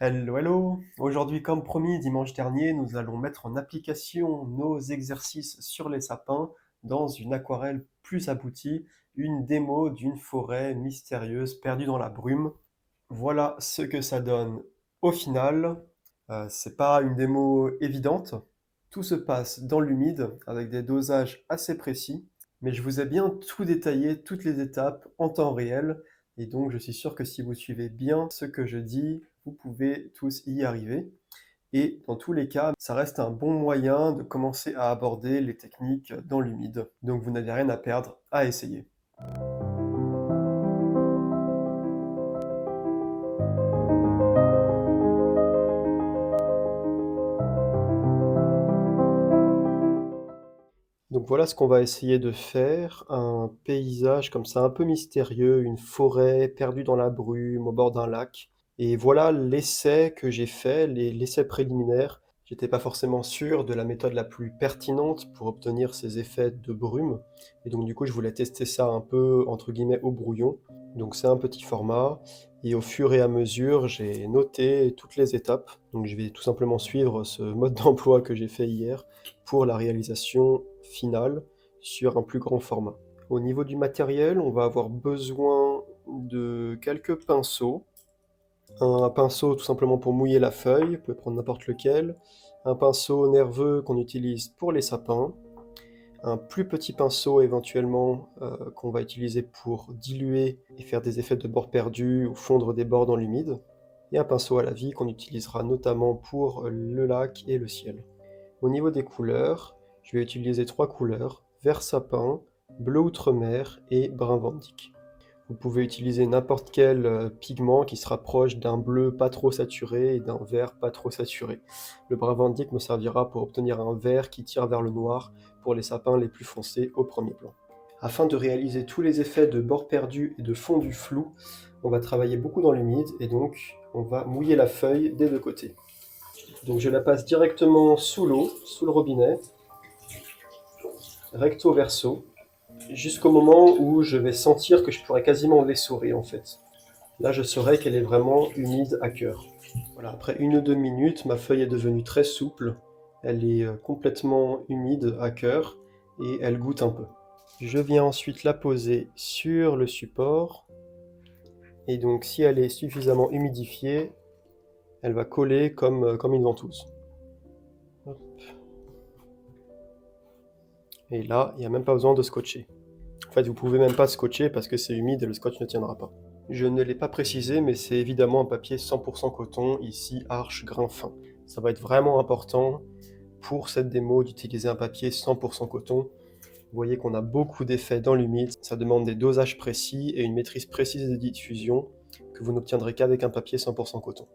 Hello, hello! Aujourd'hui, comme promis, dimanche dernier, nous allons mettre en application nos exercices sur les sapins dans une aquarelle plus aboutie, une démo d'une forêt mystérieuse perdue dans la brume. Voilà ce que ça donne au final. C'est pas une démo évidente. Tout se passe dans l'humide avec des dosages assez précis, mais je vous ai bien tout détaillé, toutes les étapes en temps réel, et donc je suis sûr que si vous suivez bien ce que je dis, vous pouvez tous y arriver. Et dans tous les cas, ça reste un bon moyen de commencer à aborder les techniques dans l'humide. Donc vous n'avez rien à perdre à essayer. Donc voilà ce qu'on va essayer de faire, un paysage comme ça un peu mystérieux, une forêt perdue dans la brume au bord d'un lac. Et voilà l'essai que j'ai fait, l'essai préliminaire. J'étais pas forcément sûr de la méthode la plus pertinente pour obtenir ces effets de brume. Et donc du coup je voulais tester ça un peu entre guillemets au brouillon. Donc c'est un petit format. Et au fur et à mesure, j'ai noté toutes les étapes. Donc je vais tout simplement suivre ce mode d'emploi que j'ai fait hier pour la réalisation finale sur un plus grand format. Au niveau du matériel, on va avoir besoin de quelques pinceaux. Un pinceau tout simplement pour mouiller la feuille, vous pouvez prendre n'importe lequel. Un pinceau nerveux qu'on utilise pour les sapins. Un plus petit pinceau éventuellement qu'on va utiliser pour diluer et faire des effets de bord perdu ou fondre des bords dans l'humide. Et un pinceau à la vie qu'on utilisera notamment pour le lac et le ciel. Au niveau des couleurs, je vais utiliser 3 couleurs, vert sapin, bleu outremer et brun Van Dyck. Vous pouvez utiliser n'importe quel pigment qui se rapproche d'un bleu pas trop saturé et d'un vert pas trop saturé. Le brun Van Dyck me servira pour obtenir un vert qui tire vers le noir pour les sapins les plus foncés au premier plan. Afin de réaliser tous les effets de bord perdu et de fondu flou, on va travailler beaucoup dans l'humide et donc on va mouiller la feuille des deux côtés. Donc je la passe directement sous l'eau, sous le robinet, recto verso, jusqu'au moment où je vais sentir que je pourrais quasiment l'essorer en fait. Là je saurai qu'elle est vraiment humide à cœur. Voilà, après 1 ou 2 minutes, ma feuille est devenue très souple, elle est complètement humide à cœur et elle goûte un peu. Je viens ensuite la poser sur le support et donc si elle est suffisamment humidifiée, elle va coller comme une ventouse. Hop. Et là, il n'y a même pas besoin de scotcher. En fait, vous pouvez même pas scotcher parce que c'est humide et le scotch ne tiendra pas. Je ne l'ai pas précisé, mais c'est évidemment un papier 100% coton, ici Arche grain fin. Ça va être vraiment important pour cette démo d'utiliser un papier 100% coton. Vous voyez qu'on a beaucoup d'effets dans l'humide, ça demande des dosages précis et une maîtrise précise de diffusion que vous n'obtiendrez qu'avec un papier 100% coton.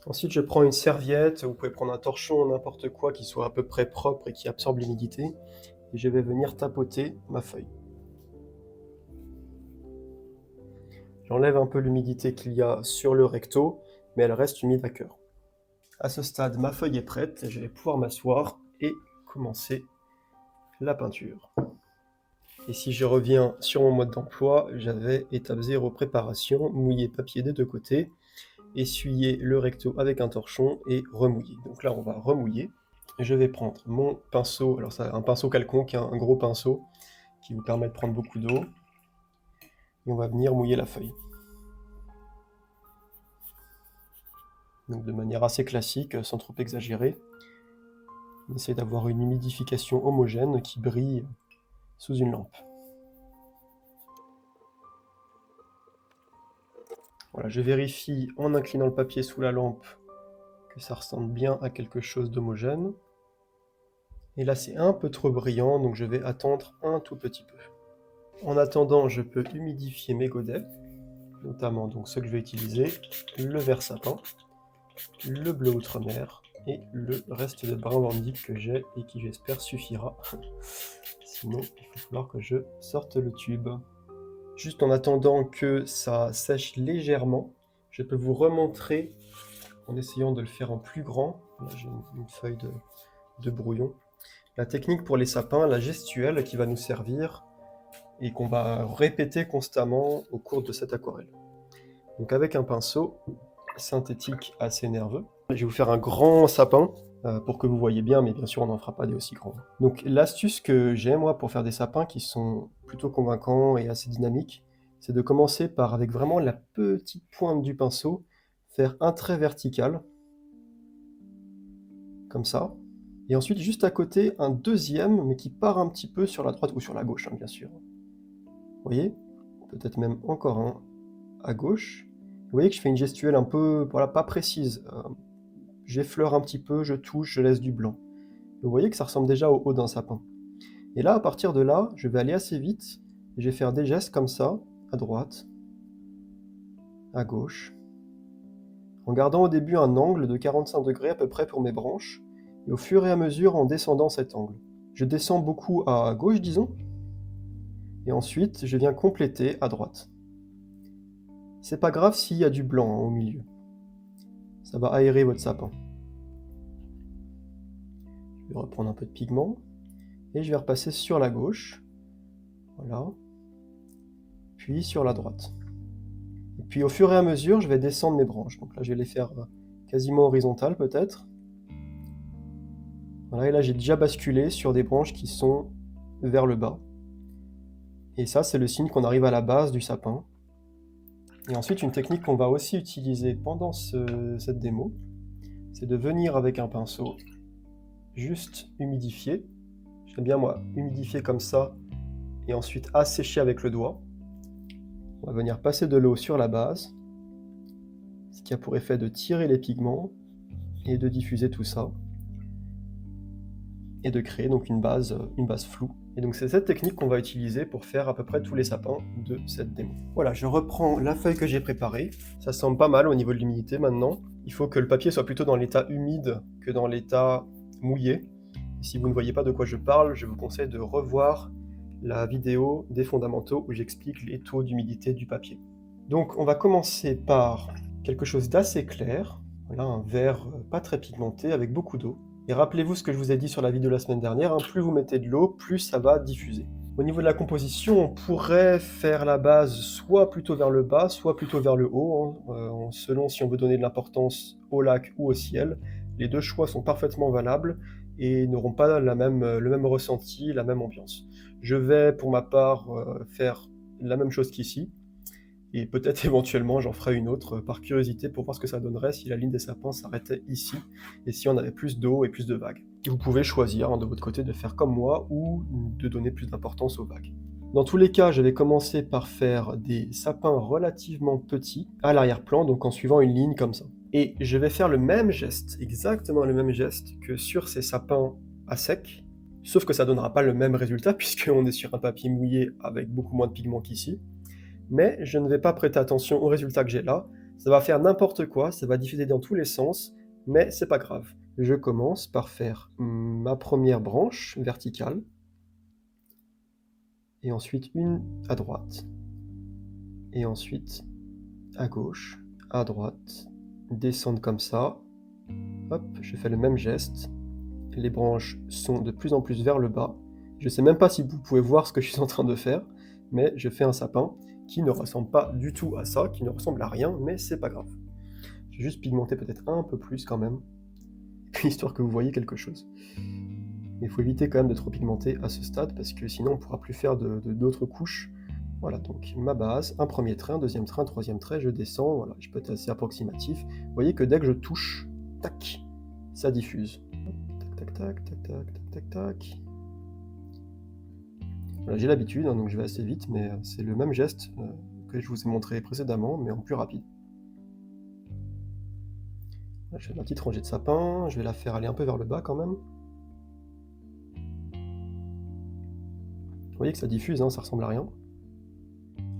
Ensuite, je prends une serviette, vous pouvez prendre un torchon, n'importe quoi qui soit à peu près propre et qui absorbe l'humidité, et je vais venir tapoter ma feuille. J'enlève un peu l'humidité qu'il y a sur le recto, mais elle reste humide à cœur. À ce stade, ma feuille est prête, et je vais pouvoir m'asseoir et commencer la peinture. Et si je reviens sur mon mode d'emploi, j'avais étape 0 préparation, mouiller papier des deux côtés, essuyer le recto avec un torchon et remouiller. Donc là, on va remouiller. Je vais prendre mon pinceau, alors c'est un pinceau quelconque, un gros pinceau qui vous permet de prendre beaucoup d'eau. Et on va venir mouiller la feuille. Donc de manière assez classique, sans trop exagérer. On essaie d'avoir une humidification homogène qui brille sous une lampe. Voilà, je vérifie en inclinant le papier sous la lampe que ça ressemble bien à quelque chose d'homogène. Et là c'est un peu trop brillant, donc je vais attendre un tout petit peu. En attendant, je peux humidifier mes godets, notamment donc ceux que je vais utiliser, le vert sapin, le bleu outremer et le reste de brun Van Dyck que j'ai et qui j'espère suffira. Sinon, il va falloir que je sorte le tube. Juste en attendant que ça sèche légèrement, je peux vous remontrer, en essayant de le faire en plus grand, là j'ai une feuille de brouillon, la technique pour les sapins, la gestuelle qui va nous servir et qu'on va répéter constamment au cours de cette aquarelle. Donc avec un pinceau, synthétique assez nerveux. Je vais vous faire un grand sapin pour que vous voyez bien, mais bien sûr on n'en fera pas des aussi grands. Donc l'astuce que j'ai moi pour faire des sapins qui sont plutôt convaincants et assez dynamiques, c'est de commencer par, avec vraiment la petite pointe du pinceau, faire un trait vertical, comme ça, et ensuite juste à côté un deuxième, mais qui part un petit peu sur la droite ou sur la gauche, hein, bien sûr. Vous voyez? Peut-être même encore un à gauche. Vous voyez que je fais une gestuelle un peu, voilà, pas précise. J'effleure un petit peu, je touche, je laisse du blanc. Vous voyez que ça ressemble déjà au haut d'un sapin. Et là, à partir de là, je vais aller assez vite, et je vais faire des gestes comme ça, à droite, à gauche, en gardant au début un angle de 45 degrés à peu près pour mes branches, et au fur et à mesure en descendant cet angle. Je descends beaucoup à gauche, disons, et ensuite je viens compléter à droite. C'est pas grave s'il y a du blanc hein, au milieu. Ça va aérer votre sapin. Je vais reprendre un peu de pigment, et je vais repasser sur la gauche, voilà, puis sur la droite. Et puis au fur et à mesure, je vais descendre mes branches. Donc là, je vais les faire quasiment horizontales peut-être. Voilà, et là j'ai déjà basculé sur des branches qui sont vers le bas. Et ça, c'est le signe qu'on arrive à la base du sapin. Et ensuite, une technique qu'on va aussi utiliser pendant cette démo, c'est de venir avec un pinceau, juste humidifier. J'aime bien moi, humidifier comme ça, et ensuite assécher avec le doigt. On va venir passer de l'eau sur la base, ce qui a pour effet de tirer les pigments et de diffuser tout ça, et de créer donc une base floue. Et donc c'est cette technique qu'on va utiliser pour faire à peu près tous les sapins de cette démo. Voilà, je reprends la feuille que j'ai préparée. Ça semble pas mal au niveau de l'humidité maintenant. Il faut que le papier soit plutôt dans l'état humide que dans l'état mouillé. Et si vous ne voyez pas de quoi je parle, je vous conseille de revoir la vidéo des fondamentaux où j'explique les taux d'humidité du papier. Donc on va commencer par quelque chose d'assez clair. Voilà, un vert pas très pigmenté avec beaucoup d'eau. Et rappelez-vous ce que je vous ai dit sur la vidéo de la semaine dernière, hein, plus vous mettez de l'eau, plus ça va diffuser. Au niveau de la composition, on pourrait faire la base soit plutôt vers le bas, soit plutôt vers le haut, hein, selon si on veut donner de l'importance au lac ou au ciel. Les deux choix sont parfaitement valables et n'auront pas le même ressenti, la même ambiance. Je vais pour ma part faire la même chose qu'ici, et peut-être éventuellement j'en ferai une autre par curiosité pour voir ce que ça donnerait si la ligne des sapins s'arrêtait ici et si on avait plus d'eau et plus de vagues. Et vous pouvez choisir hein, de votre côté de faire comme moi ou de donner plus d'importance aux vagues. Dans tous les cas, je vais commencer par faire des sapins relativement petits à l'arrière-plan, donc en suivant une ligne comme ça. Et je vais faire le même geste, exactement le même geste que sur ces sapins à sec, sauf que ça donnera pas le même résultat puisqu'on est sur un papier mouillé avec beaucoup moins de pigments qu'ici. Mais je ne vais pas prêter attention au résultat que j'ai là. Ça va faire n'importe quoi, ça va diffuser dans tous les sens, mais c'est pas grave. Je commence par faire ma première branche verticale, et ensuite une à droite, et ensuite à gauche, à droite, descendre comme ça. Hop, je fais le même geste. Les branches sont de plus en plus vers le bas. Je sais même pas si vous pouvez voir ce que je suis en train de faire, mais je fais un sapin qui ne ressemble pas du tout à ça, qui ne ressemble à rien, mais c'est pas grave. Je vais juste pigmenter peut-être un peu plus quand même, histoire que vous voyez quelque chose. Mais il faut éviter quand même de trop pigmenter à ce stade, parce que sinon on ne pourra plus faire d'autres couches. Voilà, donc ma base, un premier trait, un deuxième trait, un troisième trait, je descends, voilà, je peux être assez approximatif. Vous voyez que dès que je touche, tac, ça diffuse. Tac, tac, tac, tac, tac, tac, tac. Voilà, j'ai l'habitude, hein, donc je vais assez vite, mais c'est le même geste que je vous ai montré précédemment, mais en plus rapide. Là, je fais ma petite rangée de sapins, je vais la faire aller un peu vers le bas quand même. Vous voyez que ça diffuse, hein, ça ressemble à rien.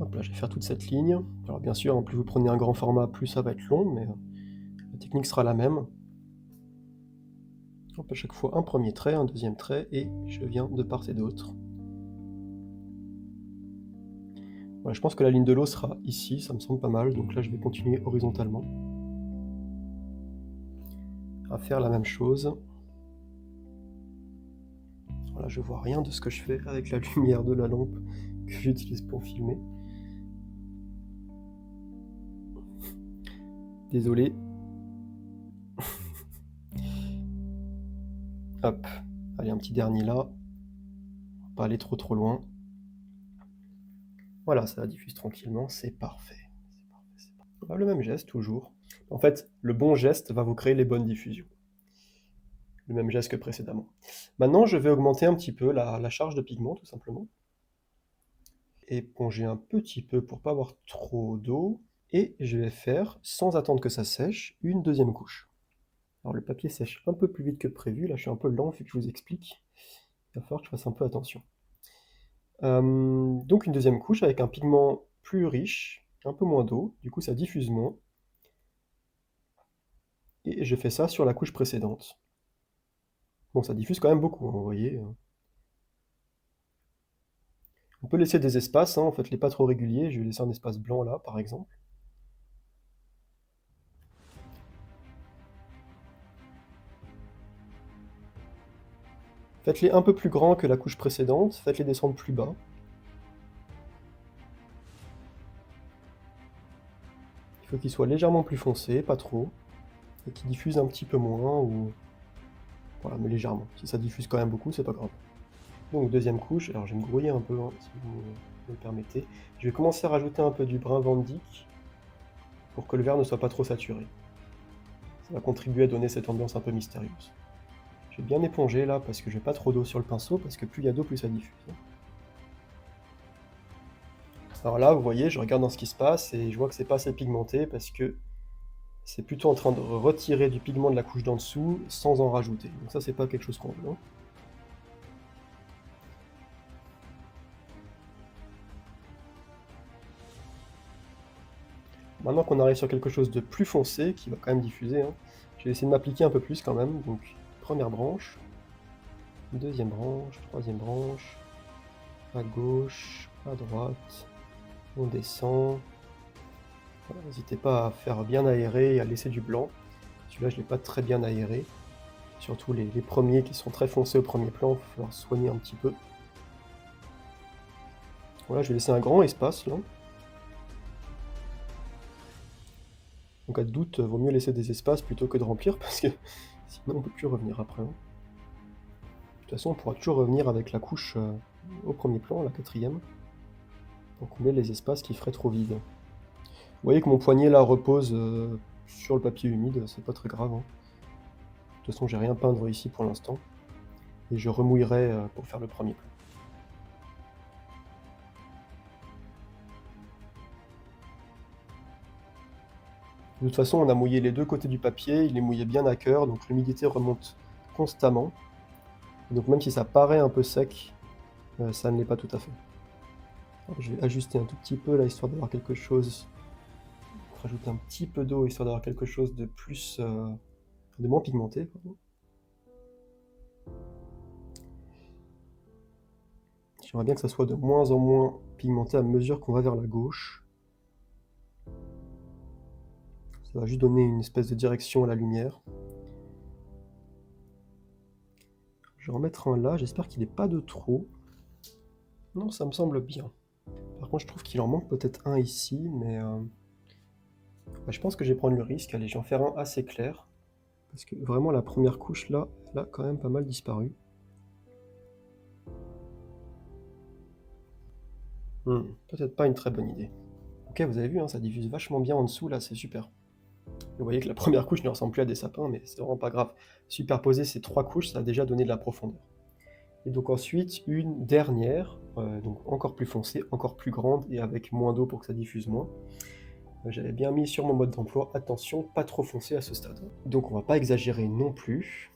Hop là, je vais faire toute cette ligne. Alors bien sûr, plus vous prenez un grand format, plus ça va être long, mais la technique sera la même. Hop, à chaque fois un premier trait, un deuxième trait, et je viens de part et d'autre. Voilà, je pense que la ligne de l'eau sera ici, ça me semble pas mal, donc là je vais continuer horizontalement à faire la même chose. Voilà, je vois rien de ce que je fais avec la lumière de la lampe que j'utilise pour filmer. Désolé. Hop. Allez, un petit dernier là. Pas aller trop loin. Voilà, ça diffuse tranquillement, c'est parfait. Le même geste, toujours. En fait, le bon geste va vous créer les bonnes diffusions. Le même geste que précédemment. Maintenant, je vais augmenter un petit peu la charge de pigment, tout simplement. Éponger un petit peu pour pas avoir trop d'eau. Et je vais faire, sans attendre que ça sèche, une deuxième couche. Alors le papier sèche un peu plus vite que prévu, là je suis un peu lent vu que je vous explique. Il va falloir que je fasse un peu attention. Donc une deuxième couche avec un pigment plus riche, un peu moins d'eau, du coup ça diffuse moins. Et je fais ça sur la couche précédente. Bon, ça diffuse quand même beaucoup, hein, vous voyez. On peut laisser des espaces, hein, faites-les pas trop réguliers, je vais laisser un espace blanc là par exemple. Faites-les un peu plus grands que la couche précédente, faites-les descendre plus bas. Il faut qu'ils soient légèrement plus foncés, pas trop, et qu'ils diffusent un petit peu moins, ou... Voilà, mais légèrement. Si ça diffuse quand même beaucoup, c'est pas grave. Donc deuxième couche, alors je vais me grouiller un peu, hein, si vous me le permettez. Je vais commencer à rajouter un peu du brun Van Dyck, pour que le verre ne soit pas trop saturé. Ça va contribuer à donner cette ambiance un peu mystérieuse. Je vais bien éponger là, parce que j'ai pas trop d'eau sur le pinceau, parce que plus il y a d'eau, plus ça diffuse. Alors là, vous voyez, je regarde dans ce qui se passe, et je vois que c'est pas assez pigmenté, parce que c'est plutôt en train de retirer du pigment de la couche d'en dessous, sans en rajouter. Donc ça, c'est pas quelque chose qu'on veut, hein. Maintenant qu'on arrive sur quelque chose de plus foncé, qui va quand même diffuser, hein, je vais essayer de m'appliquer un peu plus quand même. Donc, première branche, deuxième branche, troisième branche, à gauche, à droite, on descend. Voilà, n'hésitez pas à faire bien aérer et à laisser du blanc. Celui-là, je ne l'ai pas très bien aéré. Surtout les premiers qui sont très foncés au premier plan, il va falloir soigner un petit peu. Voilà, je vais laisser un grand espace là. En cas de doute, vaut mieux laisser des espaces plutôt que de remplir, parce que sinon on peut plus revenir après, hein. De toute façon, on pourra toujours revenir avec la couche au premier plan, la quatrième, pour combler les espaces qui feraient trop vide. Vous voyez que mon poignet là repose sur le papier humide, c'est pas très grave, hein. De toute façon, j'ai rien peindre ici pour l'instant, et je remouillerai pour faire le premier plan. De toute façon, on a mouillé les deux côtés du papier, il est mouillé bien à cœur, donc l'humidité remonte constamment. Donc même si ça paraît un peu sec, ça ne l'est pas tout à fait. Alors, je vais ajuster un tout petit peu là, histoire d'avoir quelque chose... Rajouter un petit peu d'eau, histoire d'avoir quelque chose de plus... de moins pigmenté, pardon. J'aimerais bien que ça soit de moins en moins pigmenté à mesure qu'on va vers la gauche. Ça va juste donner une espèce de direction à la lumière. Je vais en mettre un là, j'espère qu'il n'est pas de trop. Non, ça me semble bien. Par contre, je trouve qu'il en manque peut-être un ici, mais... je pense que je vais prendre le risque. Allez, je vais en faire un assez clair. Parce que vraiment, la première couche là, elle a quand même pas mal disparu. Peut-être pas une très bonne idée. Ok, vous avez vu, hein, ça diffuse vachement bien en dessous, là, c'est super. Vous voyez que la première couche ne ressemble plus à des sapins, mais c'est vraiment pas grave. Superposer ces trois couches, ça a déjà donné de la profondeur. Et donc ensuite, une dernière, donc encore plus foncée, encore plus grande, et avec moins d'eau pour que ça diffuse moins. J'avais bien mis sur mon mode d'emploi, attention, pas trop foncé à ce stade. Donc on va pas exagérer non plus.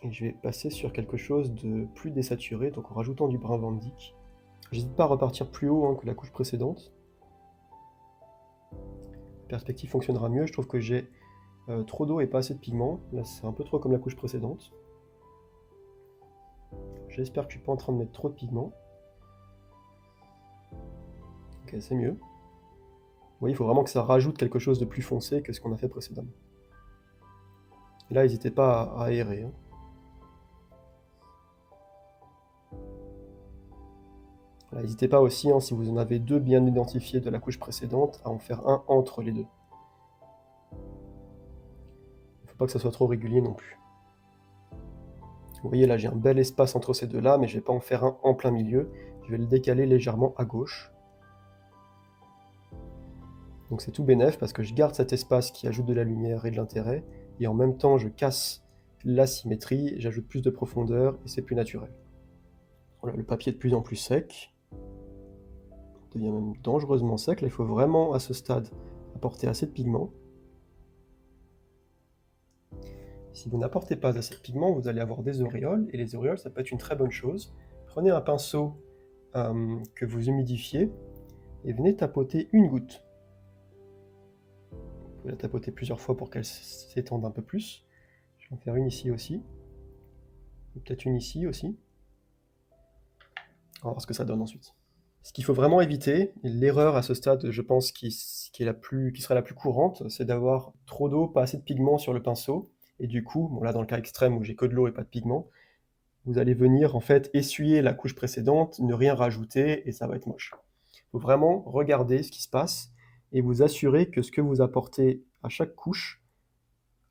Et je vais passer sur quelque chose de plus désaturé, donc en rajoutant du brun Van Dyck. J'hésite pas à repartir plus haut, hein, que la couche précédente. La perspective fonctionnera mieux, je trouve que j'ai trop d'eau et pas assez de pigment. Là c'est un peu trop comme la couche précédente. J'espère que je suis pas en train de mettre trop de pigment. Ok, c'est mieux. Vous voyez, il faut vraiment que ça rajoute quelque chose de plus foncé que ce qu'on a fait précédemment. Et là, n'hésitez pas à aérer, hein. N'hésitez pas aussi, hein, si vous en avez deux bien identifiés de la couche précédente, à en faire un entre les deux. Faut pas que ça soit trop régulier non plus. Vous voyez là, j'ai un bel espace entre ces deux-là, mais je vais pas en faire un en plein milieu. Je vais le décaler légèrement à gauche. Donc c'est tout bénef parce que je garde cet espace qui ajoute de la lumière et de l'intérêt, et en même temps je casse la symétrie, j'ajoute plus de profondeur et c'est plus naturel. Voilà, le papier est de plus en plus sec. Il devient même dangereusement sec. Là, il faut vraiment à ce stade apporter assez de pigment. Si vous n'apportez pas assez de pigment, vous allez avoir des auréoles, et les auréoles, ça peut être une très bonne chose. Prenez un pinceau que vous humidifiez et venez tapoter une goutte. Vous pouvez la tapoter plusieurs fois pour qu'elle s'étende un peu plus. Je vais en faire une ici aussi. Peut-être une ici aussi. On va voir ce que ça donne ensuite. Ce qu'il faut vraiment éviter, et l'erreur à ce stade, je pense, qui serait la plus courante, c'est d'avoir trop d'eau, pas assez de pigment sur le pinceau. Et du coup, bon là dans le cas extrême où j'ai que de l'eau et pas de pigment, vous allez venir en fait essuyer la couche précédente, ne rien rajouter, et ça va être moche. Il faut vraiment regarder ce qui se passe et vous assurer que ce que vous apportez à chaque couche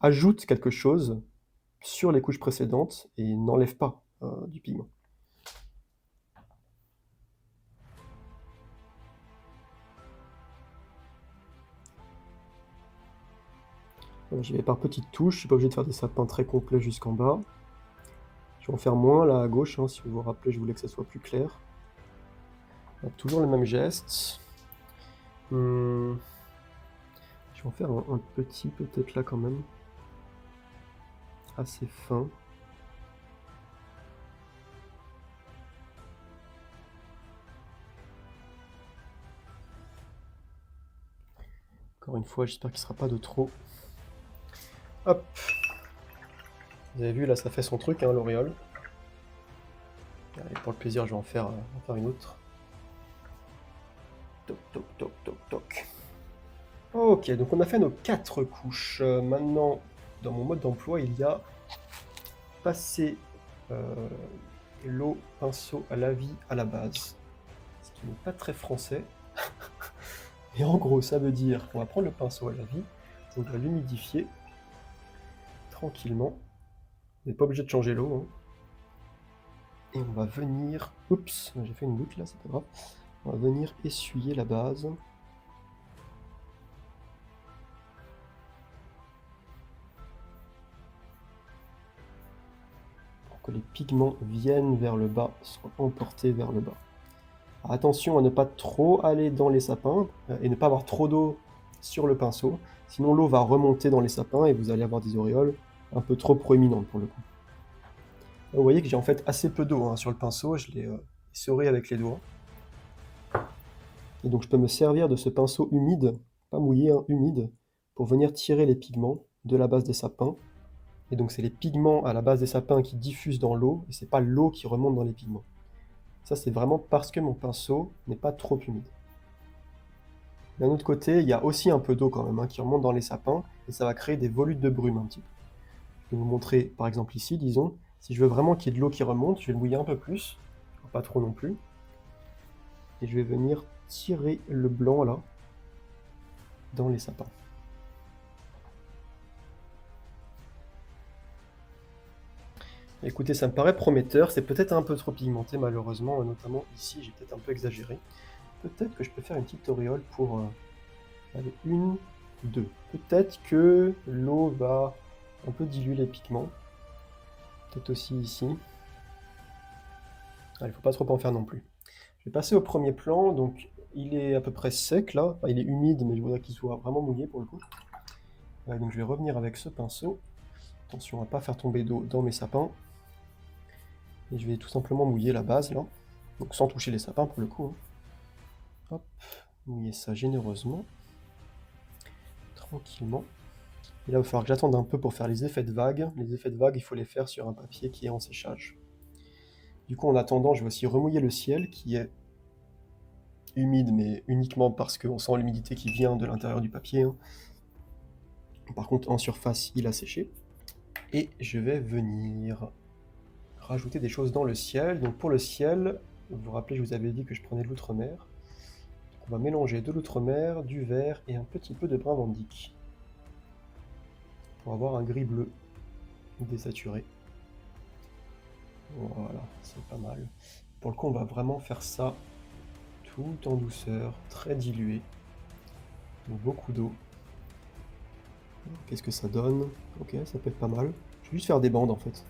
ajoute quelque chose sur les couches précédentes et n'enlève pas du pigment. Voilà, j'y vais par petites touches, je suis pas obligé de faire des sapins très complets jusqu'en bas. Je vais en faire moins là à gauche, hein, si vous vous rappelez, je voulais que ça soit plus clair. Toujours le même geste. Je vais en faire un petit peut-être là quand même. Assez fin. Encore une fois, j'espère qu'il ne sera pas de trop. Hop. Vous avez vu, là, ça fait son truc, hein, l'auréole. Allez, pour le plaisir, je vais en faire une autre. Toc, toc, toc, toc, toc. Ok, donc on a fait nos 4 couches. Maintenant, dans mon mode d'emploi, il y a passer l'eau pinceau à la-vie à la base. Ce qui n'est pas très français. Et en gros, ça veut dire qu'on va prendre le pinceau à la-vie, on va l'humidifier tranquillement. On n'est pas obligé de changer l'eau. Hein. Et on va venir... Oups, j'ai fait une goutte là, c'est pas grave. On va venir essuyer la base. Pour que les pigments viennent vers le bas, soient emportés vers le bas. Alors attention à ne pas trop aller dans les sapins et ne pas avoir trop d'eau sur le pinceau. Sinon l'eau va remonter dans les sapins et vous allez avoir des auréoles un peu trop proéminentes pour le coup. Là, vous voyez que j'ai en fait assez peu d'eau hein, sur le pinceau, je l'ai essoré avec les doigts. Et donc je peux me servir de ce pinceau humide, pas mouillé, hein, humide, pour venir tirer les pigments de la base des sapins. Et donc c'est les pigments à la base des sapins qui diffusent dans l'eau, et c'est pas l'eau qui remonte dans les pigments. Ça c'est vraiment parce que mon pinceau n'est pas trop humide. D'un autre côté, il y a aussi un peu d'eau quand même hein, qui remonte dans les sapins, et ça va créer des volutes de brume un petit peu. Je vais vous montrer par exemple ici, disons, si je veux vraiment qu'il y ait de l'eau qui remonte, je vais le mouiller un peu plus, pas trop non plus, et je vais venir tirer le blanc là, dans les sapins. Écoutez, ça me paraît prometteur, c'est peut-être un peu trop pigmenté malheureusement, notamment ici j'ai peut-être un peu exagéré. Peut-être que je peux faire une petite auréole pour... allez, 1, 2. Peut-être que l'eau va un peu diluer les pigments. Peut-être aussi ici. Il ne faut pas trop en faire non plus. Je vais passer au premier plan, donc il est à peu près sec là, enfin, il est humide mais je voudrais qu'il soit vraiment mouillé pour le coup. Donc je vais revenir avec ce pinceau. Attention à ne pas faire tomber d'eau dans mes sapins. Et je vais tout simplement mouiller la base là, donc sans toucher les sapins pour le coup. Hein. Hop, mouiller ça généreusement, tranquillement. Et là, il va falloir que j'attende un peu pour faire les effets de vague. Les effets de vague, il faut les faire sur un papier qui est en séchage. Du coup, en attendant, je vais aussi remouiller le ciel qui est humide, mais uniquement parce qu'on sent l'humidité qui vient de l'intérieur du papier. Hein. Par contre, en surface, il a séché. Et je vais venir rajouter des choses dans le ciel. Donc pour le ciel, vous vous rappelez, je vous avais dit que je prenais de l'outremer. On va mélanger de l'outremer, du vert et un petit peu de brun Van Dyck. pour avoir un gris bleu désaturé. Voilà, c'est pas mal. Pour le coup, on va vraiment faire ça tout en douceur, très dilué. Donc beaucoup d'eau. Qu'est-ce que ça donne? Ok, ça peut être pas mal. Je vais juste faire des bandes en fait.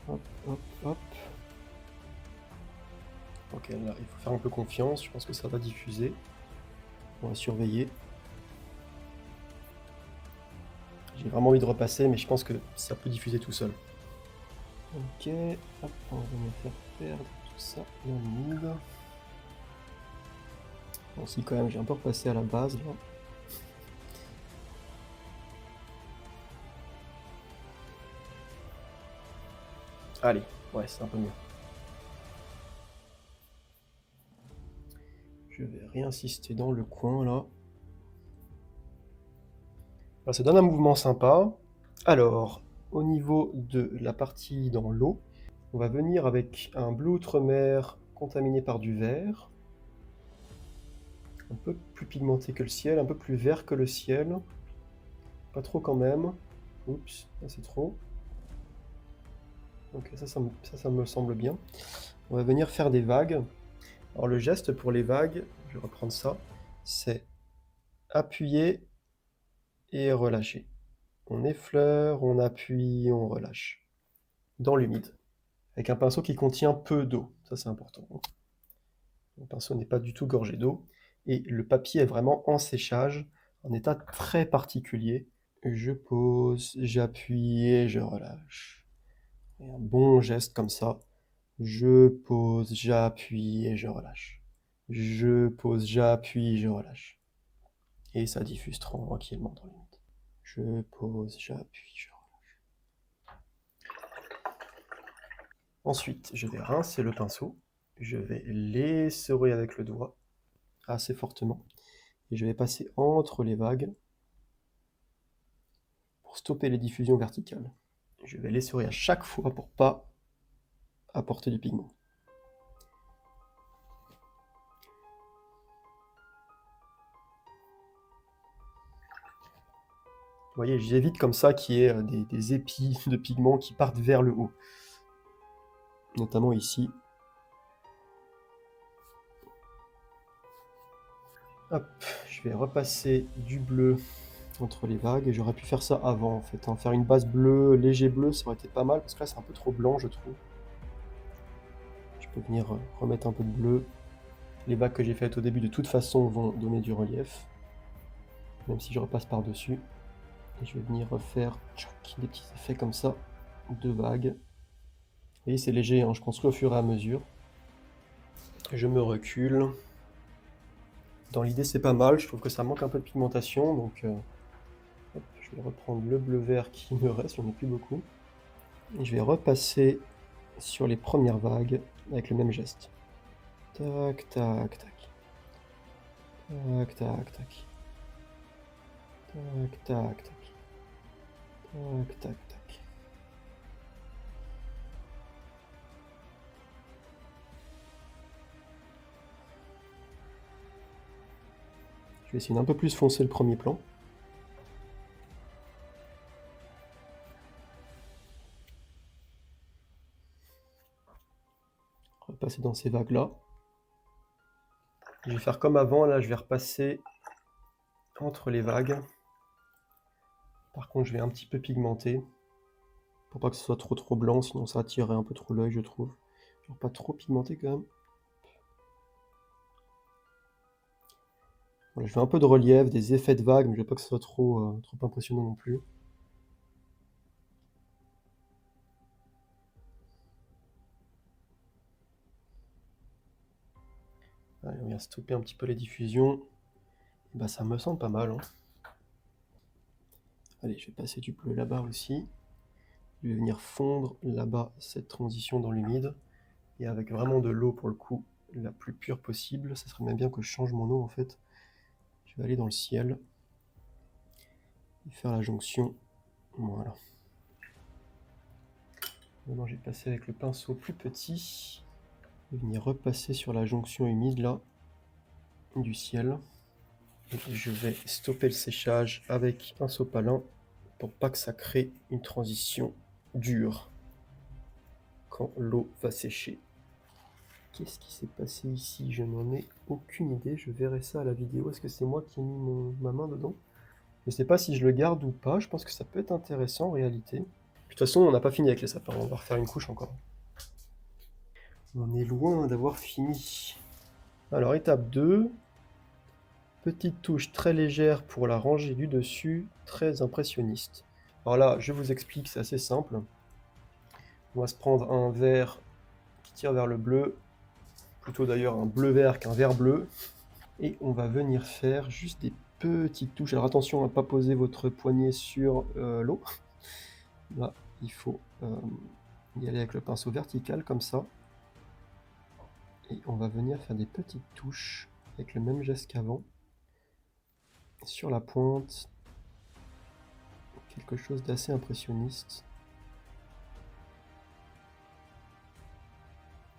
Hop, hop, hop. Ok, là, il faut faire un peu confiance. Je pense que ça va diffuser. On va surveiller. J'ai vraiment envie de repasser, mais je pense que ça peut diffuser tout seul. Ok, hop, on va venir faire perdre tout ça dans l'humide. Bon, si quand même, j'ai un peu repassé à la base là. Allez, ouais, c'est un peu mieux. Je vais réinsister dans le coin là. Alors, ça donne un mouvement sympa. Alors, au niveau de la partie dans l'eau, on va venir avec un bleu outre-mer contaminé par du vert. Un peu plus pigmenté que le ciel, un peu plus vert que le ciel. Pas trop quand même. Oups, là c'est trop. Ok, ça me semble bien. On va venir faire des vagues. Alors le geste pour les vagues, je vais reprendre ça, c'est appuyer et relâcher. On effleure, on appuie, on relâche. Dans l'humide. Avec un pinceau qui contient peu d'eau. Ça c'est important. Le pinceau n'est pas du tout gorgé d'eau. Et le papier est vraiment en séchage, en état très particulier. Je pose, j'appuie et je relâche. Et un bon geste comme ça. Je pose, j'appuie et je relâche. Je pose, j'appuie, je relâche. Et ça diffuse tranquillement dans l'humide. Je pose, j'appuie, je relâche. Ensuite, je vais rincer le pinceau. Je vais l'essorer avec le doigt assez fortement. Et je vais passer entre les vagues pour stopper les diffusions verticales. Je vais l'essorer à chaque fois pour pas apporter du pigment. Vous voyez, j'évite comme ça qu'il y ait des épis de pigments qui partent vers le haut. Notamment ici. Hop, je vais repasser du bleu entre les vagues. Et j'aurais pu faire ça avant en fait. Faire une base bleue, léger bleu, ça aurait été pas mal. Parce que là c'est un peu trop blanc je trouve. Je peux venir remettre un peu de bleu. Les vagues que j'ai faites au début de toute façon vont donner du relief. Même si je repasse par-dessus. Et je vais venir refaire des petits effets comme ça, de vagues. Vous voyez, c'est léger, hein, je construis au fur et à mesure. Je me recule. Dans l'idée, c'est pas mal, je trouve que ça manque un peu de pigmentation, donc hop, je vais reprendre le bleu-vert qui me reste, j'en ai plus beaucoup. Et je vais repasser sur les premières vagues avec le même geste. Tac, tac, tac. Tac, tac, tac. Tac, tac, tac. Tac, tac, tac. Je vais essayer d'un peu plus foncer le premier plan. Repasser dans ces vagues-là. Je vais faire comme avant, là je vais repasser entre les vagues. Par contre, je vais un petit peu pigmenter. Pour pas que ce soit trop blanc, sinon ça attirerait un peu trop l'œil, je trouve. Genre pas trop pigmenté quand même. Voilà, je fais un peu de relief, des effets de vagues, mais je veux pas que ce soit trop impressionnant non plus. Allez, on vient stopper un petit peu les diffusions. Et bah ça me semble pas mal. Hein. Allez, je vais passer du bleu là-bas aussi. Je vais venir fondre là-bas cette transition dans l'humide. Et avec vraiment de l'eau pour le coup, la plus pure possible. Ça serait même bien que je change mon eau en fait. Je vais aller dans le ciel. Et faire la jonction. Voilà. Maintenant, j'ai passé avec le pinceau plus petit. Je vais venir repasser sur la jonction humide là, du ciel. Et je vais stopper le séchage avec un sopalin pour pas que ça crée une transition dure quand l'eau va sécher. Qu'est-ce qui s'est passé ici? Je n'en ai aucune idée, je verrai ça à la vidéo. Est-ce que c'est moi qui ai mis ma main dedans? Je sais pas si je le garde ou pas, je pense que ça peut être intéressant en réalité. De toute façon, on n'a pas fini avec les sapins, on va refaire une couche encore. On est loin d'avoir fini. Alors étape 2, petite touche très légère pour la rangée du dessus, très impressionniste. Alors là, je vous explique, c'est assez simple. On va se prendre un vert qui tire vers le bleu, plutôt d'ailleurs un bleu-vert qu'un vert-bleu. Et on va venir faire juste des petites touches. Alors attention à ne pas poser votre poignet sur l'eau. Là, il faut y aller avec le pinceau vertical comme ça. Et on va venir faire des petites touches avec le même geste qu'avant. Sur la pointe, quelque chose d'assez impressionniste.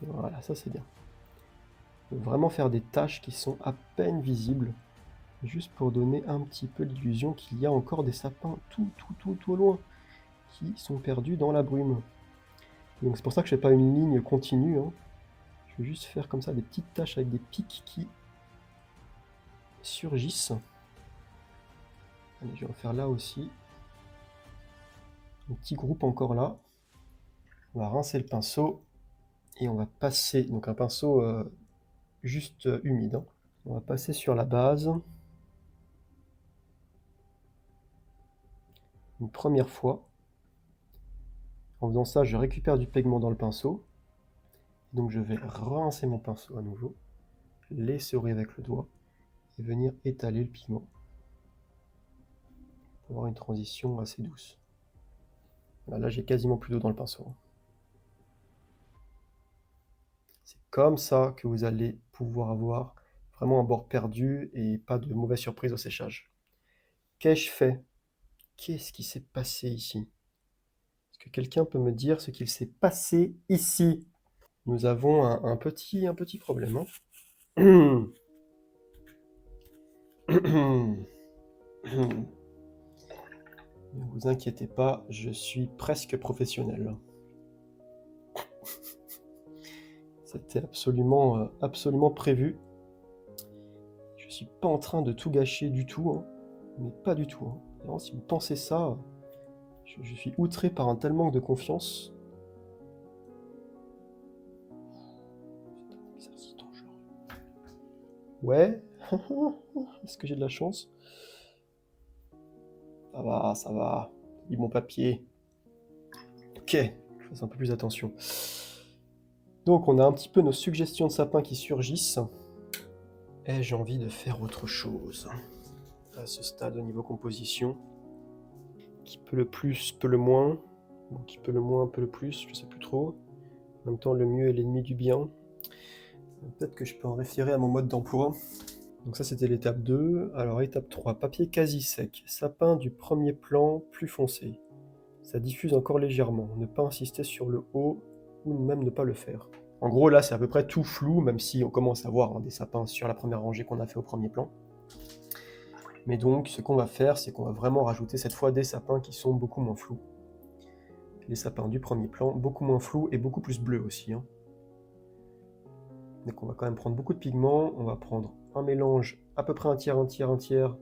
Voilà, ça c'est bien. On va vraiment faire des taches qui sont à peine visibles, juste pour donner un petit peu l'illusion qu'il y a encore des sapins tout au loin, qui sont perdus dans la brume. Donc c'est pour ça que je ne fais pas une ligne continue, hein. Je vais juste faire comme ça des petites taches avec des pics qui surgissent. Allez, je vais en faire là aussi. Un petit groupe encore là. On va rincer le pinceau et on va passer, donc un pinceau juste humide, hein. On va passer sur la base une première fois. En faisant ça, je récupère du pigment dans le pinceau. Donc je vais rincer mon pinceau à nouveau, l'essorer avec le doigt et venir étaler le pigment pour avoir une transition assez douce. Là j'ai quasiment plus d'eau dans le pinceau. C'est comme ça que vous allez pouvoir avoir vraiment un bord perdu et pas de mauvaise surprise au séchage. Qu'ai-je fait? Qu'est-ce qui s'est passé ici? Est-ce que quelqu'un peut me dire ce qu'il s'est passé ici? Nous avons un petit problème, hein. Ne vous inquiétez pas, je suis presque professionnel. C'était absolument prévu. Je suis pas en train de tout gâcher du tout, hein, mais pas du tout, hein. Vraiment, si vous pensez ça, je suis outré par un tel manque de confiance. C'est un exercice dangereux. Ouais. Est-ce que j'ai de la chance? Ça va. Dis mon papier. Ok, je fasse un peu plus attention. Donc on a un petit peu nos suggestions de sapin qui surgissent. Et j'ai envie de faire autre chose. À ce stade au niveau composition. Qui peut le plus, peut le moins. Bon, qui peut le moins, peut le plus, je sais plus trop. En même temps, le mieux est l'ennemi du bien. Peut-être que je peux en référer à mon mode d'emploi. Donc ça, c'était l'étape 2. Alors, étape 3, papier quasi sec. Sapin du premier plan, plus foncé. Ça diffuse encore légèrement. Ne pas insister sur le haut, ou même ne pas le faire. En gros, là, c'est à peu près tout flou, même si on commence à voir des sapins sur la première rangée qu'on a fait au premier plan. Mais donc, ce qu'on va faire, c'est qu'on va vraiment rajouter cette fois des sapins qui sont beaucoup moins flous. Les sapins du premier plan, beaucoup moins flous et beaucoup plus bleus aussi, hein. Donc on va quand même prendre beaucoup de pigments, on va prendre un mélange à peu près un tiers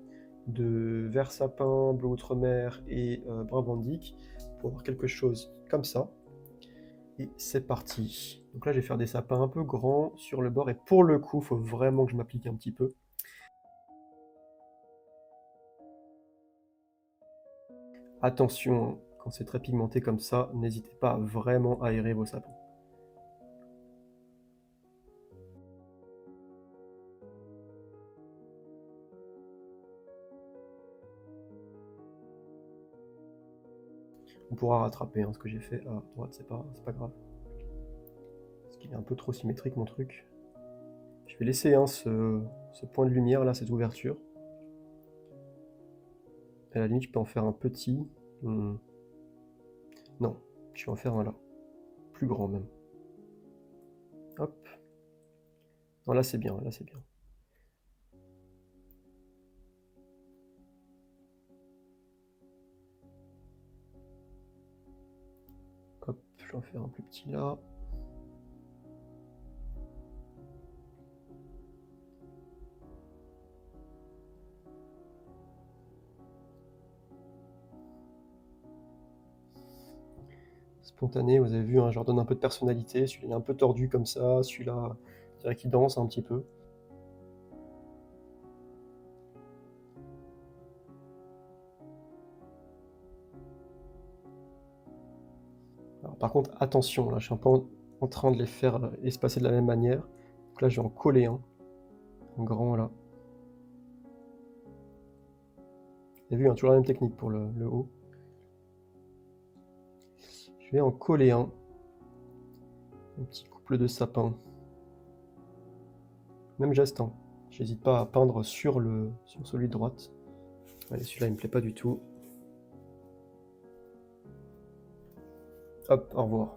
de vert sapin, bleu outre-mer et brun bandic pour avoir quelque chose comme ça. Et c'est parti. Donc là je vais faire des sapins un peu grands sur le bord et pour le coup il faut vraiment que je m'applique un petit peu. Attention, quand c'est très pigmenté comme ça, n'hésitez pas à vraiment aérer vos sapins. On pourra rattraper ce que j'ai fait à droite, c'est pas grave. Parce qu'il est un peu trop symétrique mon truc. Je vais laisser ce point de lumière là, cette ouverture. À la limite, je peux en faire un petit. Non, je vais en faire un là. Plus grand même. Hop. Non, là c'est bien, là c'est bien. je vais en faire un plus petit là. Spontané, vous avez vu, hein, je leur donne un peu de personnalité. Celui-là est un peu tordu comme ça, celui-là, je dirais qu'il danse un petit peu. Alors, par contre, attention, là, je suis un peu en train de les faire espacer de la même manière. Donc là, je vais en coller un grand là. Vous avez vu, hein, toujours la même technique pour le haut. Je vais en coller un petit couple de sapins. Même geste, hein. J'hésite pas à peindre sur celui de droite. Allez, celui-là, il me plaît pas du tout. Hop, au revoir.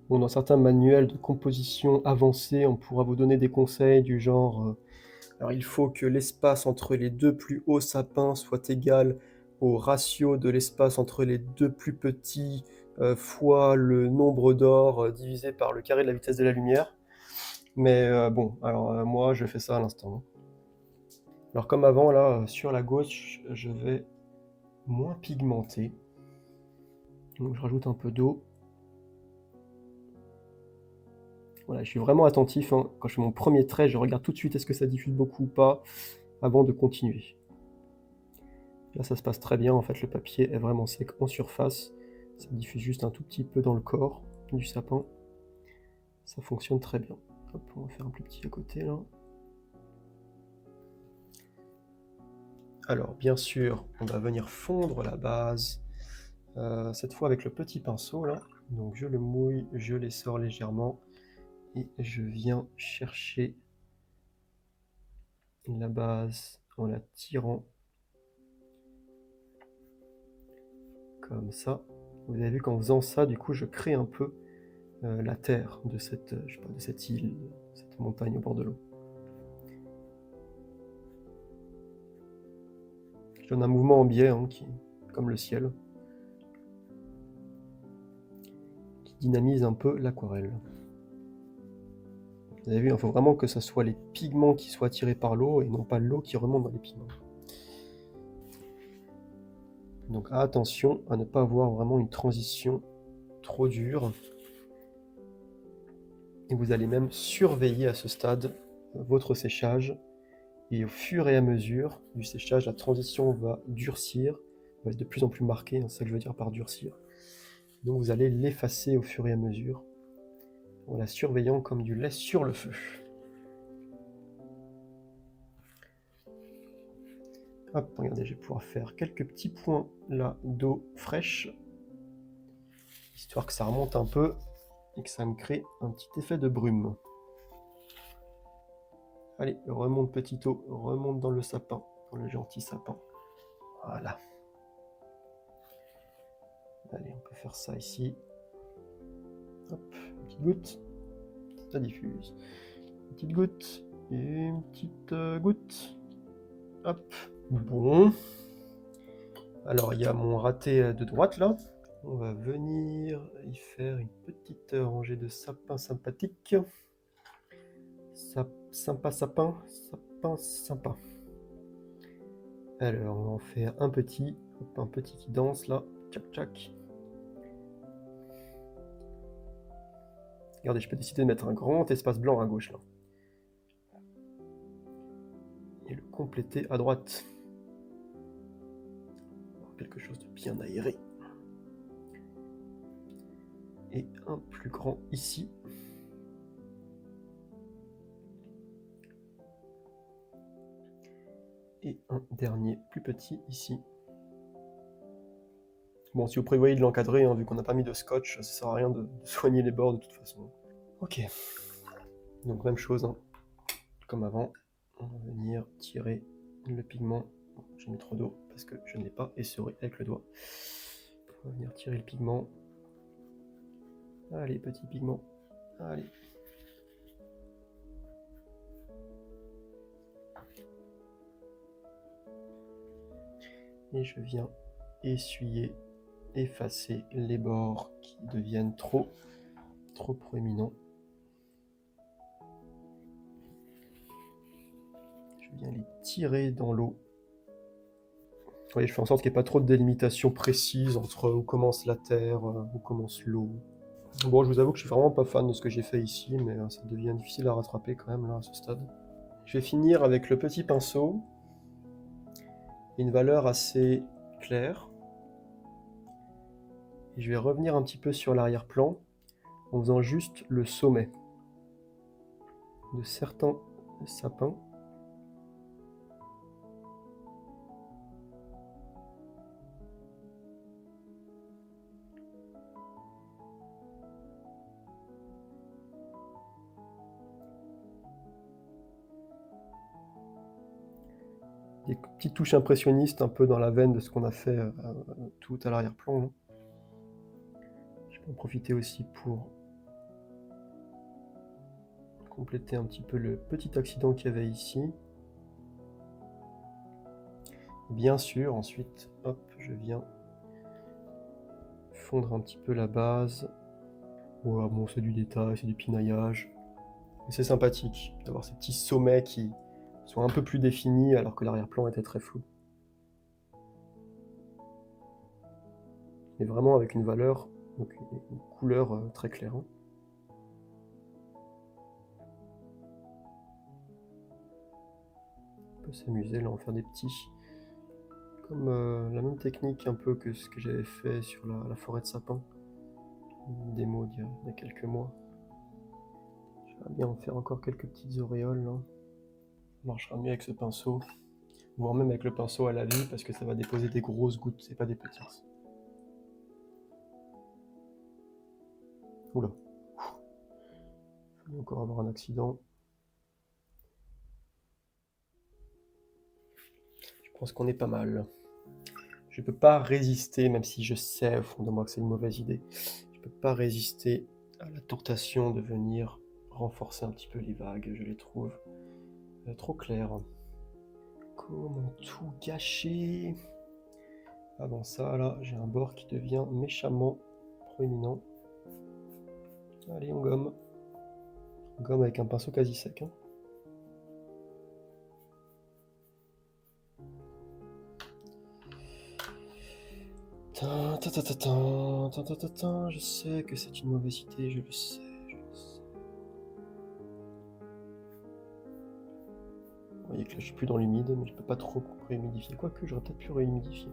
Bon, dans certains manuels de composition avancés, on pourra vous donner des conseils du genre alors il faut que l'espace entre les deux plus hauts sapins soit égal au ratio de l'espace entre les deux plus petits fois le nombre d'or divisé par le carré de la vitesse de la lumière. Mais bon, alors moi je fais ça à l'instant. Alors comme avant, là, sur la gauche, je vais moins pigmenter. Donc je rajoute un peu d'eau. Voilà, je suis vraiment attentif, hein. Quand je fais mon premier trait, je regarde tout de suite est-ce que ça diffuse beaucoup ou pas avant de continuer. Là, ça se passe très bien, en fait, le papier est vraiment sec en surface. Ça diffuse juste un tout petit peu dans le corps du sapin. Ça fonctionne très bien. Hop, on va faire un plus petit à côté, là. Alors, bien sûr, on va venir fondre la base, cette fois avec le petit pinceau, là. Donc, je le mouille, je l'essore légèrement, et je viens chercher la base en la tirant comme ça. Vous avez vu qu'en faisant ça, du coup, je crée un peu la terre de cette, je sais pas, de cette île, cette montagne au bord de l'eau. Je donne un mouvement en biais, hein, comme le ciel, qui dynamise un peu l'aquarelle. Vous avez vu, il faut vraiment que ce soit les pigments qui soient attirés par l'eau et non pas l'eau qui remonte dans les pigments. Donc attention à ne pas avoir vraiment une transition trop dure. Et vous allez même surveiller à ce stade votre séchage. Et au fur et à mesure du séchage, la transition va durcir, va être de plus en plus marquée, c'est ça que je veux dire par durcir. Donc vous allez l'effacer au fur et à mesure, en la surveillant comme du lait sur le feu. Hop, regardez, je vais pouvoir faire quelques petits points là d'eau fraîche, histoire que ça remonte un peu et que ça me crée un petit effet de brume. Allez, remonte petit eau, remonte dans le sapin, dans le gentil sapin. Voilà. Allez, on peut faire ça ici. Hop, une petite goutte, ça diffuse. Une petite goutte, une petite goutte. Hop, bon. Alors, il y a mon raté de droite là. On va venir y faire une petite rangée de sapins sympathiques. Sympa sapin, sapin sympa. Alors, on va en faire un petit qui danse là. Tchac tchac. Regardez, je peux décider de mettre un grand espace blanc à gauche là. Et le compléter à droite. Quelque chose de bien aéré. Et un plus grand ici. Et un dernier plus petit ici. Bon, si vous prévoyez de l'encadrer, hein, vu qu'on n'a pas mis de scotch, ça sert à rien de soigner les bords de toute façon. Ok. Donc même chose, hein, comme avant. On va venir tirer le pigment. Bon, j'ai mis trop d'eau parce que je n'ai pas essoré avec le doigt. On va venir tirer le pigment. Allez, petit pigment. Allez. Et je viens essuyer, effacer les bords qui deviennent trop proéminents. Je viens les tirer dans l'eau. Vous voyez, je fais en sorte qu'il n'y ait pas trop de délimitation précise entre où commence la terre, où commence l'eau. Bon, je vous avoue que je suis vraiment pas fan de ce que j'ai fait ici, mais ça devient difficile à rattraper quand même là à ce stade. Je vais finir avec le petit pinceau, une valeur assez claire. Et je vais revenir un petit peu sur l'arrière-plan en faisant juste le sommet de certains sapins. Des petites touches impressionnistes un peu dans la veine de ce qu'on a fait tout à l'arrière-plan. Hein. Je peux en profiter aussi pour compléter un petit peu le petit accident qu'il y avait ici. Bien sûr, ensuite, hop, je viens fondre un petit peu la base. Voilà, bon, c'est du détail, c'est du pinaillage. C'est sympathique d'avoir ces petits sommets qui sont un peu plus définis alors que l'arrière-plan était très flou. Mais vraiment avec une valeur, donc une couleur très claire. On peut s'amuser là, en faire des petits. Comme la même technique un peu que ce que j'avais fait sur la forêt de sapin. Une démo d'il y a quelques mois. J'aimerais bien en faire encore quelques petites auréoles là. Ça marchera mieux avec ce pinceau, voire même avec le pinceau à la vie parce que ça va déposer des grosses gouttes, c'est pas des petites. Oula. Il faut encore avoir un accident. Je pense qu'on est pas mal. Je peux pas résister, même si je sais au fond de moi que c'est une mauvaise idée, je peux pas résister à la tentation de venir renforcer un petit peu les vagues, je les trouve trop claires. Comment tout gâcher? Avant ça, là, j'ai un bord qui devient méchamment proéminent. Allez, on gomme. On gomme avec un pinceau quasi sec. Hein. Je sais que c'est une mauvaise idée, je le sais. Vous voyez que là je suis plus dans l'humide, mais je peux pas trop préhumidifier. Quoique j'aurais peut-être pu réhumidifier.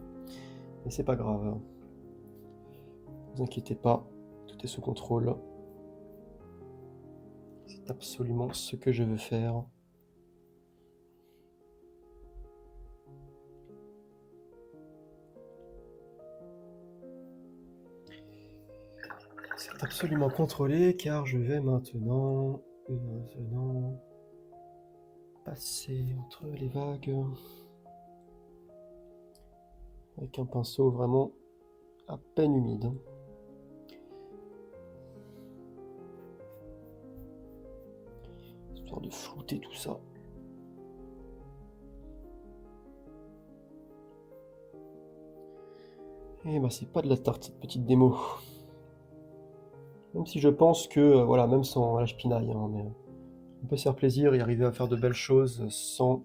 Mais c'est pas grave. Ne vous inquiétez pas, tout est sous contrôle. C'est absolument ce que je veux faire. C'est absolument contrôlé car je vais maintenant passer entre les vagues avec un pinceau vraiment à peine humide. Histoire de flouter tout ça. Et bah c'est pas de la tarte cette petite démo. Même si je pense que, voilà, même sans la pinaille, hein, mais on peut se faire plaisir et arriver à faire de belles choses sans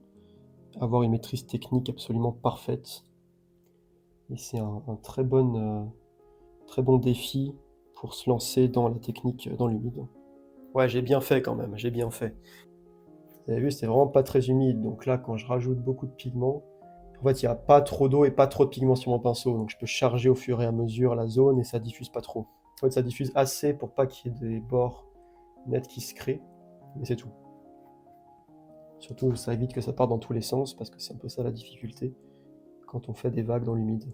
avoir une maîtrise technique absolument parfaite. Et c'est un très bon défi pour se lancer dans la technique dans l'humide. Ouais, j'ai bien fait quand même, j'ai bien fait. Vous avez vu, c'était vraiment pas très humide, donc là, quand je rajoute beaucoup de pigments, en fait, il n'y a pas trop d'eau et pas trop de pigments sur mon pinceau, donc je peux charger au fur et à mesure la zone et ça diffuse pas trop. En fait, ça diffuse assez pour pas qu'il y ait des bords nets qui se créent, mais c'est tout. Surtout, ça évite que ça parte dans tous les sens, parce que c'est un peu ça la difficulté quand on fait des vagues dans l'humide.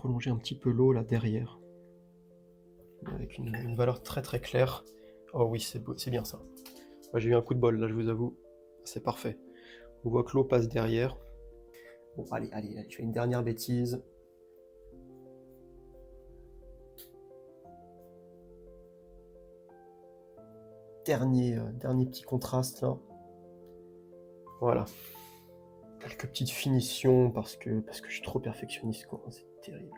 prolonger un petit peu l'eau là derrière, avec une valeur très très claire. Oh oui, c'est beau, c'est bien ça. J'ai eu un coup de bol là, je vous avoue. C'est parfait. On voit que l'eau passe derrière. Bon, allez, je fais une dernière bêtise. Dernier petit contraste là. Voilà. Quelques petites finitions parce que je suis trop perfectionniste, quoi. C'est terrible.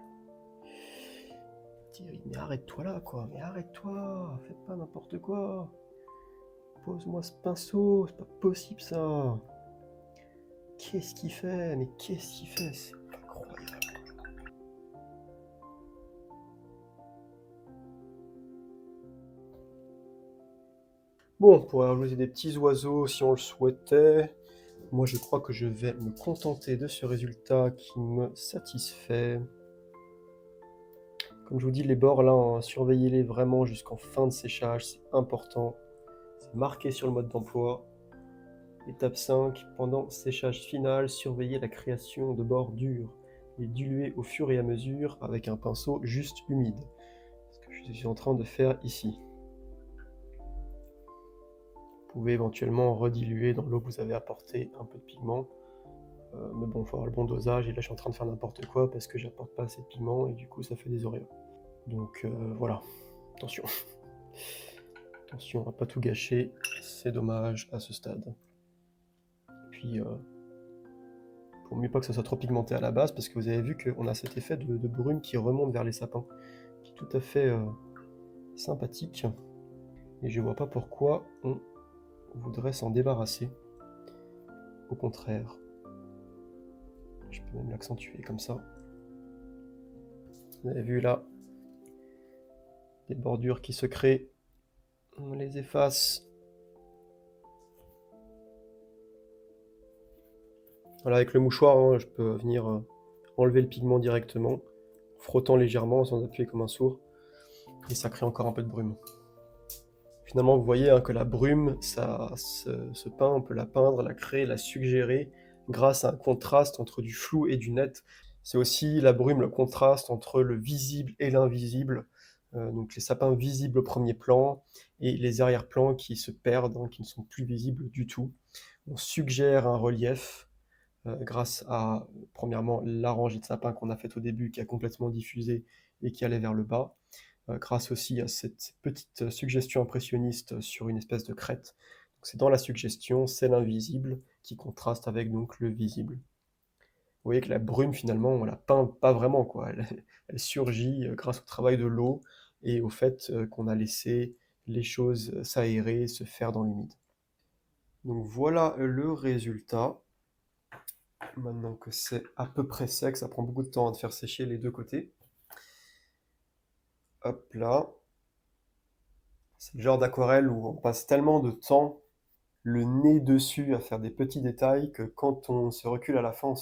Terrible. Mais arrête-toi là, quoi. Mais arrête-toi. Fais pas n'importe quoi. Pose-moi ce pinceau. C'est pas possible, ça. Qu'est-ce qu'il fait? Mais qu'est-ce qu'il fait? C'est incroyable. Bon, on pourrait rajouter des petits oiseaux si on le souhaitait. Moi, je crois que je vais me contenter de ce résultat qui me satisfait. Comme je vous dis, les bords là, hein, surveillez-les vraiment jusqu'en fin de séchage, c'est important. C'est marqué sur le mode d'emploi. Étape 5, pendant séchage final, surveillez la création de bords durs et diluez au fur et à mesure avec un pinceau juste humide. Ce que je suis en train de faire ici. Vous pouvez éventuellement rediluer dans l'eau que vous avez apporté un peu de pigment. Mais bon, il faut avoir le bon dosage, et là je suis en train de faire n'importe quoi parce que j'apporte pas assez de pigment et du coup ça fait des auréoles. Donc voilà, attention. Attention à pas tout gâcher, c'est dommage à ce stade. Puis pour mieux pas que ça soit trop pigmenté à la base, parce que vous avez vu qu'on a cet effet de brume qui remonte vers les sapins, qui est tout à fait sympathique. Et je vois pas pourquoi on voudrait s'en débarrasser. Au contraire. Je peux même l'accentuer comme ça. Vous avez vu là, des bordures qui se créent. On les efface. Voilà, avec le mouchoir, hein, je peux venir enlever le pigment directement, frottant légèrement sans appuyer comme un sourd, et ça crée encore un peu de brume. Finalement, vous voyez hein, que la brume, ça se peint, on peut la peindre, la créer, la suggérer, grâce à un contraste entre du flou et du net. C'est aussi la brume, le contraste entre le visible et l'invisible, donc les sapins visibles au premier plan, et les arrière-plans qui se perdent, hein, qui ne sont plus visibles du tout. On suggère un relief, grâce à, premièrement, la rangée de sapins qu'on a faite au début, qui a complètement diffusé et qui allait vers le bas, grâce aussi à cette petite suggestion impressionniste sur une espèce de crête. C'est dans la suggestion, c'est l'invisible qui contraste avec donc le visible. Vous voyez que la brume, finalement, on la peint pas vraiment, quoi. Elle surgit grâce au travail de l'eau et au fait qu'on a laissé les choses s'aérer, se faire dans l'humide. Donc voilà le résultat. Maintenant que c'est à peu près sec, ça prend beaucoup de temps à faire sécher les deux côtés. Hop là. C'est le genre d'aquarelle où on passe tellement de temps le nez dessus à faire des petits détails que quand on se recule à la fin, on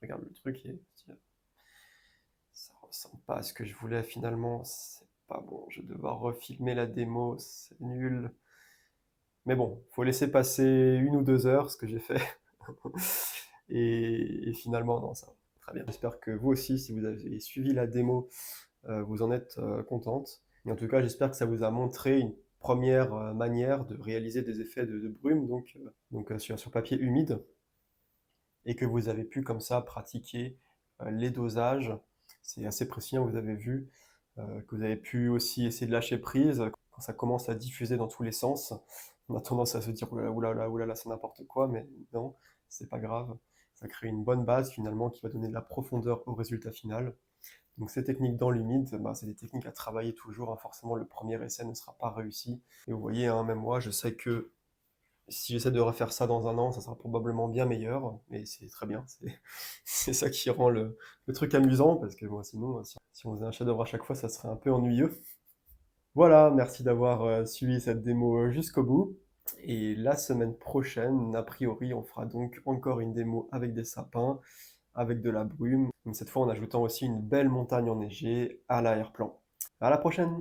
regarde le truc et ça ressemble pas à ce que je voulais finalement. C'est pas bon, je vais devoir refilmer la démo, c'est nul. Mais bon, faut laisser passer 1 ou 2 heures, ce que j'ai fait. Et finalement, non, ça va très bien. J'espère que vous aussi, si vous avez suivi la démo, vous en êtes contente. Et en tout cas, j'espère que ça vous a montré une première manière de réaliser des effets de brume sur papier humide, et que vous avez pu comme ça pratiquer les dosages. C'est assez précis, hein, vous avez vu, que vous avez pu aussi essayer de lâcher prise quand ça commence à diffuser dans tous les sens. On a tendance à se dire oulala, oulala, c'est n'importe quoi, mais non, c'est pas grave. Ça crée une bonne base finalement qui va donner de la profondeur au résultat final. Donc ces techniques dans l'humide, bah, c'est des techniques à travailler toujours, hein. Forcément, le premier essai ne sera pas réussi. Et vous voyez, hein, même moi, je sais que si j'essaie de refaire ça dans un an, ça sera probablement bien meilleur, mais c'est très bien. C'est ça qui rend le truc amusant, parce que moi, sinon, si on faisait un chef-d'œuvre à chaque fois, ça serait un peu ennuyeux. Voilà, merci d'avoir suivi cette démo jusqu'au bout. Et la semaine prochaine, a priori, on fera donc encore une démo avec des sapins, avec de la brume, donc cette fois en ajoutant aussi une belle montagne enneigée à l'arrière-plan. À la prochaine!